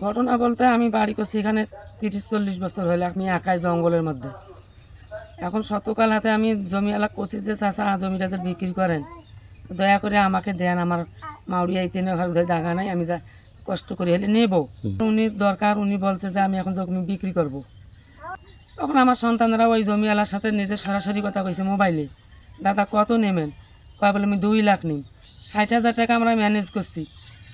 ঘটনা বলতে আমি বাড়ি করছি এখানে 30-40 বছর হলে, আমি একাই জঙ্গলের মধ্যে। এখন শতকাল হাতে আমি জমিওয়ালা করছি যে চাচা জমিটা যে বিক্রি করেন, দয়া করে আমাকে দেন, আমার মাউরি আইতে জায়গা নাই, আমি যা কষ্ট করে হলে নেব। উনি দরকার, উনি বলছে যে আমি এখন জমি বিক্রি করব। তখন আমার সন্তানরা ওই জমিওয়ালার সাথে নিজের সরাসরি কথা কইছে মোবাইলে, দাদা কত নেবেন? কয় বলে আমি 2 লাখ নিই। 60,000 টাকা আমরা ম্যানেজ করছি,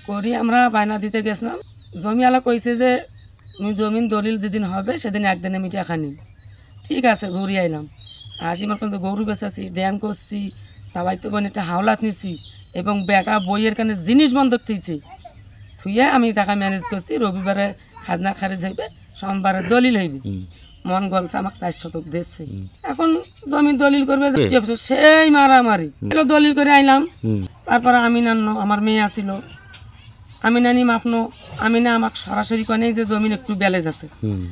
করি আমরা বায়না দিতে গেছিলাম। জমিওয়ালা কইছে যে তুমি জমিন দলিল যেদিন হবে সেদিন একদিনে আমি টাকা নিই। ঠিক আছে, ঘুরে আইলাম। আসি আমার কিন্তু গরু বেচাছি, ড্যাম করছি, তাই তো বোন একটা হাওলাত নিচ্ছি এবং বেটা বইয়ের কানে জিনিস বন্ধক থইছি, থুইয়ে আমি টাকা ম্যানেজ করছি। রবিবারে খাজনা খারিজ হইবে, সোমবারে দলিল হইবে। মন গলছে আমাকে 4 শতক দিচ্ছে। এখন জমি দলিল করবে সেই মারামারি, দলিল করে আইলাম। তারপরে আমি নানো আমার মেয়ে আসিল, আমি নানি মাপনো, আমি না আমাকে সরাসরি কনে যে জমিন একটু ব্যালেন্স আছে,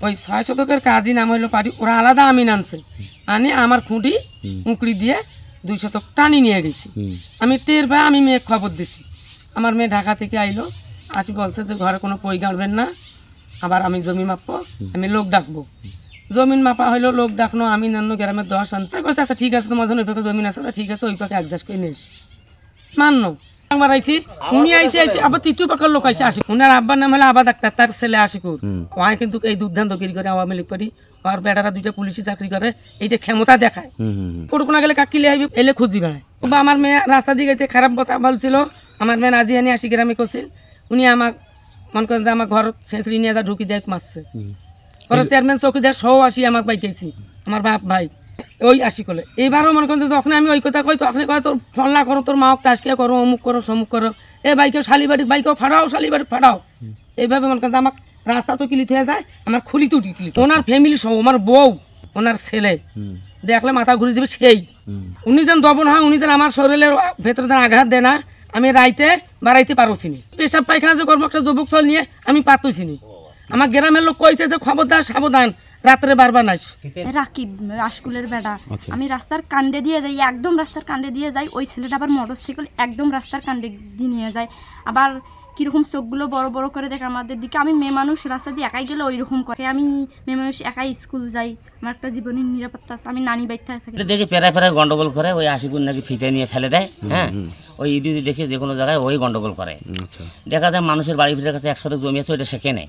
ওই 6 শতকের কাজই নাম হইলো পার্টি, ওরা আলাদা আমি আনছে, আনি আমার খুঁটি উঁকড়ি দিয়ে 2 শতক টানি নিয়ে গেছি। আমি টের পাই, আমি মেয়ে খবর দিছি। আমার মেয়ে ঢাকা থেকে আইলো, আসি বলছে যে ঘরে কোনো পই গাড়বেন না, আবার আমি জমি মাপবো, আমি লোক ডাকবো। জমিন মাপা হইলো, লোক ডাকনো, আমি নান্য গ্রামের 10 আনছে। আচ্ছা ঠিক আছে, তোমার জন্য ওই পাকে জমিন আছে, ঠিক আছে ওই পাকে অ্যাডজাস্ট করে নিস মান্য। আমার আইছি, উনি আইসে আবার 3য় পাকের লোক আইসে আসি। উনার আব্বার নাম হলো আবা ডাক্তার, তার ছেলে আশিকুর। ওই কিন্তু এই দুর্দান্ত গিরি করে আওয়ামী লীগ পার্টি, আর বেটারা 2টা পুলিশি চাকরি করে, এইটা ক্ষমতা দেখায়। কোরকোনা গেলে কাকিলে আইবে, এলে খুঁজি বেড়ায়। আমার মেয়ে রাস্তা দিয়ে গেছে, খারাপ কথা বলছিল। আমার মেয়ে আজি আনি আসি গ্রামে করছিল, উনি আমার মনে করেন যে আমার ঘর ছেঁচড়ি নিয়ে যা ঢুকি দেয় মারছে। ওরা চেয়ারম্যান চৌকিদার সহ আসি আমাকে বাইকেছি, আমার বাপ ভাই ওই আসি করলে। এইবারও মনে করেন যখন আমি ওই কথা কই, তখন কয় তোর ফল্লা করো, তোর মাওক তাসকে করো, অমুক করো, সমুক করো, এ বাইকেও শালিবাড়ি, বাইকেও ফাটাও, শালিবাড়ি ফাটাও। এইভাবে মনে করেন আমার রাস্তা তো কিলিত হয়ে যায়, আমার খুলি তো টিকলি। ওনার ফ্যামিলি সহ, আমার বউ, ওনার ছেলে দেখলে মাথা ঘুরে দেবে সেই। উনি যেন দবন হয়, উনি যেন আমার শরীরের ভেতরে যেন আঘাত দেয় না, আমি রাইতে বাড়াইতে পারছিনি। পেশাব পায়খানা যে করবো একটা যুবক চল নিয়ে আমি পারতেছিনি। আমার গ্রামের লোক কইছে যে খবরদার সাবধান, রাত্রে বারবার নাইস। রাকিব রাসকুলের বেটা, আমি রাস্তার কাণ্ডে দিয়ে যাই, একদম রাস্তার কাণ্ডে দিয়ে যাই। ওই ছেলেটা আবার মোটরসাইকেল একদম রাস্তার কাণ্ডে দিয়ে নিয়ে যায়। আবার কীরকম চোখগুলো বড় বড় করে দেখে আমাদের দিকে। আমি মেয়ে মানুষ রাস্তা দিয়ে একাই গেলে ওই রকম করে। আমি মেয়ে মানুষ একাই স্কুল যাই, আমার একটা জীবনের নিরাপত্তা আছে। আমি নানি বাইতে থাকি, দেখি পেরায় পেরায় গন্ডগোল করে, ওই আশিকুর নাকি ফিতে নিয়ে ফেলে দেয়। হ্যাঁ, ওই ইদি দেখে যে কোনো জায়গায় ওই গন্ডগোল করে। দেখা যায় মানুষের বাড়ি ফিরের কাছে 1 শতক জমি আছে, ওইটা সে কেনে,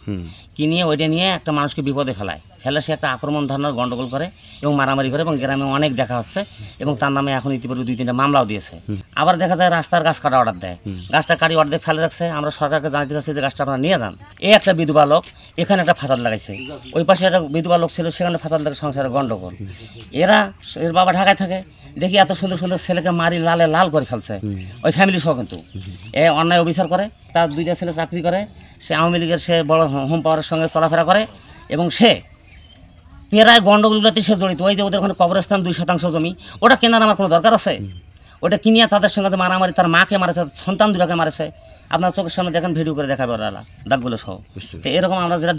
কিনিয়ে ওইটা নিয়ে একটা মানুষকে বিপদে ফেলায়, ফেলে সে একটা আক্রমণ ধরনের গন্ডগোল করে এবং মারামারি করে, এবং গ্রামে অনেক দেখা হচ্ছে এবং তার নামে এখন ইতিপূর্বে 2-3টা মামলাও দিয়েছে। আবার দেখা যায় রাস্তার গাছ কাটা অর্ডার দেয়, গাছটা কাটি অর্ধেক ফেলে রাখছে। আমরা সরকারকে জানাতে চাচ্ছি যে গাছটা আপনারা নিয়ে যান। এই একটা বিধবা লোক এখানে একটা ফাসাদ লাগাইছে, ওই পাশে একটা বিধবা লোক ছিল, সেখানে ফাসাদ লাগে, সংসারে গন্ডগোল। এর বাবা ঢাকায় থাকে, দেখি এত সুন্দর সুন্দর ছেলেকে মারি লালে লাল করে ফেলছে, ওই ফ্যামিলি সহ। কিন্তু এ অন্যায় অবিচার করে, তার 2টা ছেলে চাকরি করে, সে আওয়ামী লীগের, সে বড় হোম পাওয়ারের সঙ্গে চলাফেরা করে এবং সে প্রায় গন্ডগোলগুলোতে সে জড়িত। ওই যে ওদের ওখানে কবরস্থান 2 শতাংশ জমি, ওটা কেনার আমার কোনো দরকার আছে? ওটা কিনিয়া তাদের সঙ্গে মারামারি, তার মাকে মারেছে, সন্তান 2টাকে মারেছে। আপনার চোখের সামনে দেখেন, ভিডিও করে দেখাবে ওরা দাগগুলো সহ। তো এরকম আমরা যেটা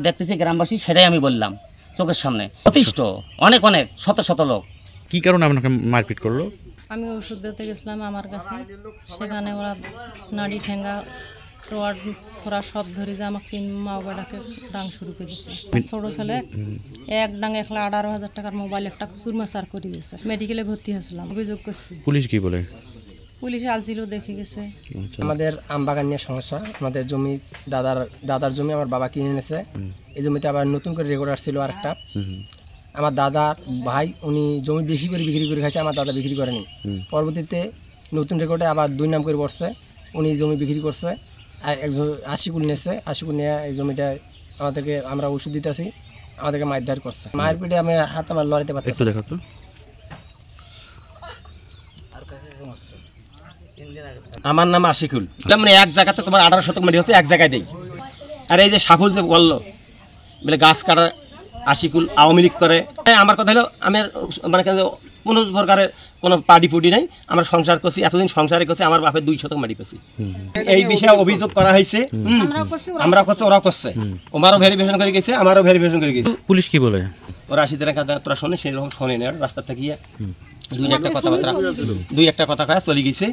দেখতেছি গ্রামবাসী, সেটাই আমি বললাম চোখের সামনে। অতিষ্ঠ অনেক শত শত লোক। কি কারণে আপনাকে মারপিট করলো? আমি ওষুধ দিতে গেছিলাম আমার কাছে, সেখানে ওরা নাড়ি ঠেঙ্গা রড ছোড়া সব ধরে যে আমাকে 3 মাও বেটাকে ডাং শুরু করে দিচ্ছে। ছোট ছেলে এক ডাং 1,18,000 টাকার মোবাইল একটা চুরমাচার করে দিয়েছে। মেডিকেলে ভর্তি হয়েছিলাম, অভিযোগ করছি। পুলিশ কি বলে? পুলিশ আলছিল, দেখে গেছে। আমাদের আমবাগান নিয়ে সমস্যা। আমাদের জমি দাদার জমি আমার বাবা কিনে এনেছে। এই জমিতে আবার নতুন করে রেকর্ড আসছিল আরেকটা। আমার দাদার ভাই উনি জমি বেশি করে বিক্রি করে খাইছে, আমার দাদা বিক্রি করেনি। পরবর্তীতে নতুন রেকর্ডে আবার 2 নাম করে পড়ছে, উনি জমি বিক্রি করছে। আর একজন আশিকুল নিয়েছে, আশিকুল নিয়ে এই জমিটা আমাদেরকে, আমরা ওষুধ দিতেছি, আমাদেরকে মারধর করছে। মায়ের পিঠে আমি হাত আমার লড়াইতে পারছি। আমার নাম আশিকুল। মানে এক জায়গাতে তোমার 18 শতক মাটি হচ্ছে, এক জায়গায় দেই। আর এই যে সাফুল যে বললো বলে গাছ কাটা আশিকুল আওয়ামী লীগ করে, আমার কথা হলো আমি মানে কোনো প্রকারের কোনো পার্টি পুটি নাই। আমরা সংসার করছি, এতদিন সংসারে করছি, আমার বাপের 2 শতক মাটি করছি। এই বিষয়ে অভিযোগ করা হয়েছে, আমরা করছি, ওরাও করছে। ওমারও ভেরিফিকেশন করে গেছে, আমারও ভেরিফিকেশন করে গেছে। পুলিশ কি বলে? ওরা 80 টাকা তোরা শোনে, সেরকম শোনে না, রাস্তা থেকে 2 একটা কথাবার্তা 2 একটা কথা কয়ে চলে গেছে।